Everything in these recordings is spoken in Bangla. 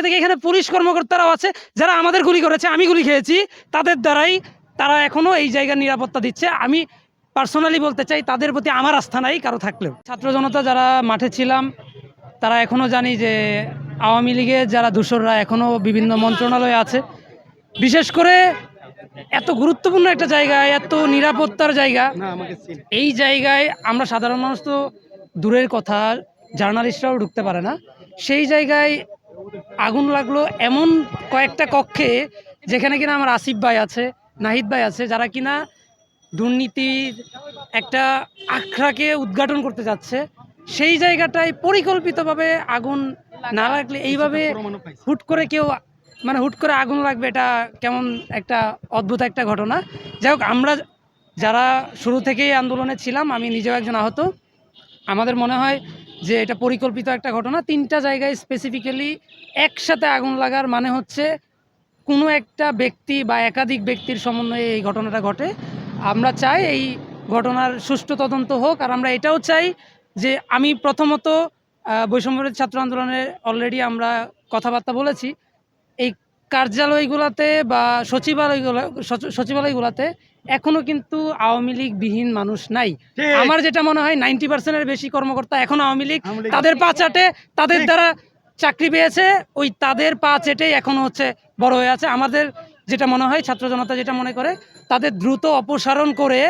থেকে এখানে পুলিশ কর্মকর্তারাও আছে যারা আমাদের গুলি করেছে, আমি গুলি খেয়েছি, তাদের দ্বারাই তারা এখনও এই জায়গার নিরাপত্তা দিচ্ছে। আমি পার্সোনালি বলতে চাই তাদের প্রতি আমার আস্থা নাই কারো থাকলেও। ছাত্র জনতা যারা মাঠে ছিলাম তারা এখনও জানি যে আওয়ামী লীগের যারা দূষররা এখনও বিভিন্ন মন্ত্রণালয়ে আছে। বিশেষ করে এত গুরুত্বপূর্ণ একটা জায়গায়, এত নিরাপত্তার জায়গা, এই জায়গায় আমরা সাধারণ মানুষ তো দূরের কথা, জার্নালিস্টরাও ঢুকতে পারে না। সেই জায়গায় আগুন লাগলো এমন কয়েকটা কক্ষে যেখানে কিনা আমার আসিফ ভাই আছে, নাহিদ ভাই আছে, যারা কিনা দুর্নীতির একটা আখড়াকে উদ্ঘাটন করতে যাচ্ছে। সেই জায়গাটায় পরিকল্পিতভাবে আগুন না লাগলে এইভাবে হুট করে কেউ হুট করে আগুন লাগবে, এটা কেমন একটা অদ্ভুত একটা ঘটনা। যাই হোক, আমরা যারা শুরু থেকেই আন্দোলনে ছিলাম, আমি নিজেও একজন আহত, আমাদের মনে হয় যে এটা পরিকল্পিত একটা ঘটনা। 3টা জায়গায় স্পেসিফিক্যালি একসাথে আগুন লাগার মানে হচ্ছে কোনো একটা ব্যক্তি বা একাধিক ব্যক্তির সমন্বয়ে এই ঘটনাটা ঘটে। আমরা চাই এই ঘটনার সুষ্ঠু তদন্ত হোক। আর আমরা এটাও চাই যে আমি প্রথমত বৈষম্যবিরোধী ছাত্র আন্দোলনের অলরেডি আমরা কথাবার্তা বলেছি, এই কার্যালয়গুলোতে বা সচিবালয়গুলোতে এখনো কিন্তু আওয়ামী লীগ বিহীন মানুষ নাই। আমার যেটা মনে হয় 90%-এর বেশি কর্মকর্তা এখন আওয়ামী লীগ, তাদের পা চাটে, তাদের দ্বারা চাকরি পেয়েছে, ওই তাদের পা চেটেই এখনো হচ্ছে বড় হয়ে আছে। আমাদের যেটা মনে হয়, ছাত্র জনতা যেটা মনে করে, তাদের দ্রুত অপসারণ করে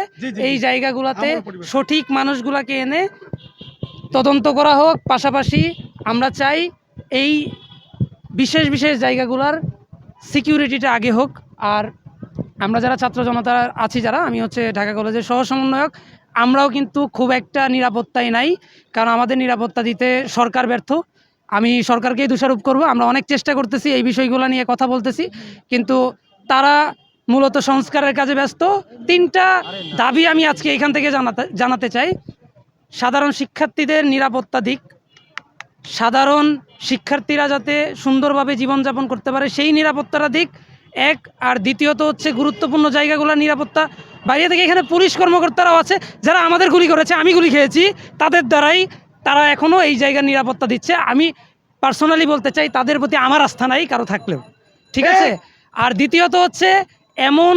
এই জায়গাগুলোতে সঠিক মানুষগুলাকে এনে তদন্ত করা হোক। পাশাপাশি আমরা চাই এই বিশেষ বিশেষ জায়গাগুলোর সিকিউরিটিটা আগে হোক। আর আমরা যারা ছাত্র জনতা আছি, যারা, আমি হচ্ছে ঢাকা কলেজের সহ সমন্বয়ক, আমরাও কিন্তু খুব একটা নিরাপত্তায় নাই, কারণ আমাদের নিরাপত্তা দিতে সরকার ব্যর্থ। আমি সরকারকেই দোষারোপ করব। আমরা অনেক চেষ্টা করতেছি, এই বিষয়গুলো নিয়ে কথা বলতেছি, কিন্তু তারা মূলত সংস্কারের কাজে ব্যস্ত। 3টা দাবি আমি আজকে এখান থেকে জানাতে চাই। সাধারণ শিক্ষার্থীদের নিরাপত্তা দিক, সাধারণ শিক্ষার্থীরা যাতে সুন্দরভাবে জীবনযাপন করতে পারে সেই নিরাপত্তাটা দিক এক। আর দ্বিতীয়ত হচ্ছে গুরুত্বপূর্ণ জায়গাগুলোর নিরাপত্তা। বাইরে থেকে এখানে পুলিশ কর্মকর্তারাও আছে যারা আমাদের গুলি করেছে, আমি গুলি খেয়েছি, তাদের দ্বারাই তারা এখনও এই জায়গার নিরাপত্তা দিচ্ছে। আমি পার্সোনালি বলতে চাই তাদের প্রতি আমার আস্থা নাই কারো থাকলেও, ঠিক আছে। আর দ্বিতীয়ত হচ্ছে এমন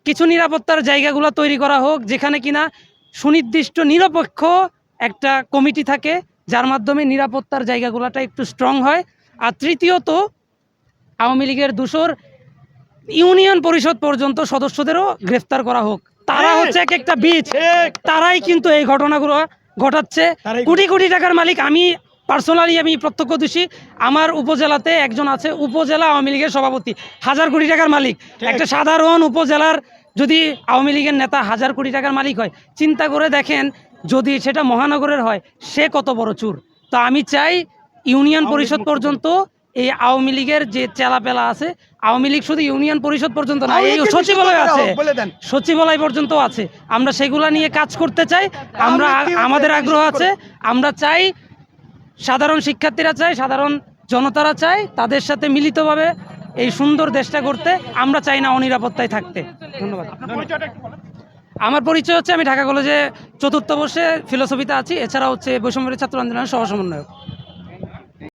কিছু নিরাপত্তার জায়গাগুলো তৈরি করা হোক যেখানে কিনা সুনির্দিষ্ট নিরপেক্ষ একটা কমিটি থাকে, যার মাধ্যমে নিরাপত্তার জায়গাগুলোটা একটু স্ট্রং হয়। আর তৃতীয়ত, আওয়ামী লীগের দূষর ইউনিয়ন পরিষদ পর্যন্ত সদস্যদেরও গ্রেফতার করা হোক। তারা হচ্ছে এক একটা বীজ, তারাই কিন্তু এই ঘটনাগুলো ঘটাচ্ছে। কোটি কোটি টাকার মালিক। আমি পার্সোনালি আমি প্রত্যক্ষদর্শী। আমার উপজেলাতে একজন আছে, উপজেলা আওয়ামী লীগের সভাপতি, 1000 কোটি টাকার মালিক। একটা সাধারণ উপজেলার যদি আওয়ামী লীগের নেতা 1000 কোটি টাকার মালিক হয়, চিন্তা করে দেখেন যদি সেটা মহানগরের হয়, সে কত বড় চুর। তো আমি চাই ইউনিয়ন পরিষদ পর্যন্ত এই আওয়ামী লীগের যে চেলাপেলা আছে, আওয়ামী লীগ শুধু ইউনিয়ন পরিষদ পর্যন্ত না, এই সচিবালয় আছে, সচিবালয় পর্যন্ত আছে, আমরা সেগুলা নিয়ে কাজ করতে চাই। আমরা আমাদের আগ্রহ আছে। আমরা চাই সাধারণ শিক্ষার্থীরা চাই, সাধারণ জনতারা চায় তাদের সাথে মিলিতভাবে এই সুন্দর দেশটা করতে। আমরা চাই না অনিরাপত্তায় থাকতে। ধন্যবাদ। আমার পরিচয় হচ্ছে আমি ঢাকা কলেজে 4র্থ বর্ষে ফিলোসফিতে আছি, এছাড়া হচ্ছে বৈষম্যবিরোধী ছাত্র আন্দোলনের সহ সমন্বয়ক।